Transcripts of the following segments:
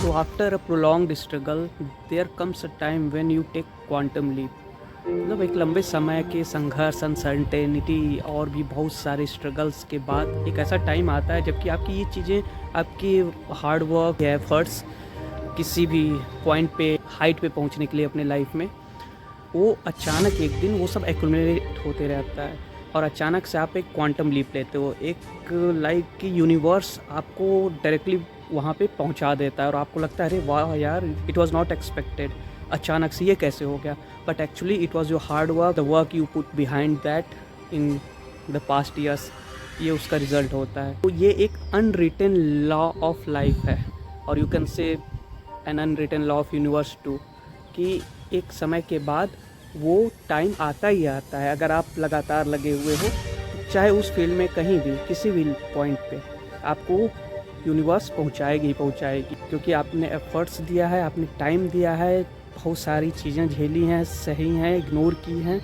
So after a prolonged struggle, there comes a time when you take quantum leap. मतलब एक लंबे समय के संघर्ष, अनसर्टेनिटी और भी बहुत सारे स्ट्रगल्स के बाद एक ऐसा टाइम आता है जबकि आपकी ये चीज़ें, आपकी हार्ड वर्क, एफर्ट्स किसी भी पॉइंट पे, हाइट पे पहुंचने के लिए अपने लाइफ में, वो अचानक एक दिन वो सब एक्यूमुलेट होते रहता है और अचानक से आप एक क्वांटम लीप लेते हो। एक लाइक कि यूनिवर्स आपको डायरेक्टली वहाँ पे पहुँचा देता है और आपको लगता है अरे वाह यार, इट वाज नॉट एक्सपेक्टेड, अचानक से ये कैसे हो गया। But actually it was your hard work, the work you put behind that in the past years, ये उसका रिजल्ट होता है। तो ये एक अनरिटन लॉ ऑफ लाइफ है और you can say an unwritten law of universe too, कि एक समय के बाद वो टाइम आता ही आता है। अगर आप लगातार लगे हुए हो, चाहे उस फील्ड में कहीं भी, किसी भी पॉइंट पे, आपको यूनिवर्स पहुंचाएगी ही पहुंचाएगी, क्योंकि आपने एफर्ट्स दिया है, आपने टाइम दिया है, बहुत सारी चीज़ें झेली हैं, सही हैं, इग्नोर की हैं।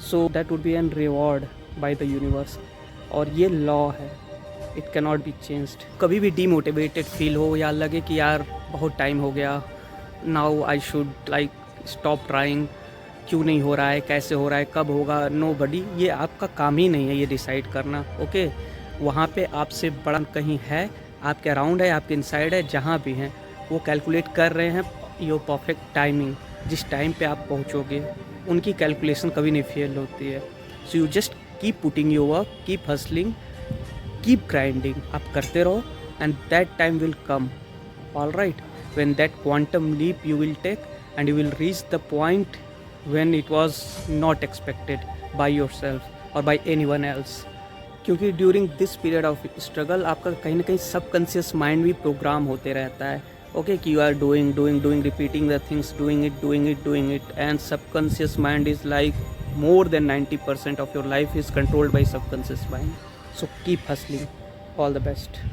So that would be an reward by the universe. और ये लॉ है, it can not be changed. कभी भी डीमोटिवेटेड फील हो या लगे कि यार बहुत टाइम हो गया, now I should like stop trying, क्यों नहीं हो रहा है, कैसे हो रहा है, कब होगा, नोबडी, ये आपका काम ही नहीं है ये डिसाइड करना। ओके, वहाँ पे आपसे बड़ा कहीं है, आपके अराउंड है, आपके इनसाइड है, जहाँ भी हैं वो कैलकुलेट कर रहे हैं योर परफेक्ट टाइमिंग। जिस टाइम पे आप पहुँचोगे, उनकी कैलकुलेशन कभी नहीं फेल होती है। So you just keep putting your work, keep hustling, keep grinding, आप करते रहो and that time will come. All right, when that quantum leap you will take and you will reach the point when it was not expected by yourself or by anyone else. क्योंकि during this period of struggle आपका कहीं ना कहीं subconscious mind भी programme होते रहता है। Okay, कि you are doing repeating the things, doing it and subconscious mind is like more than 90% of your life is controlled by subconscious mind. So keep hustling. All the best.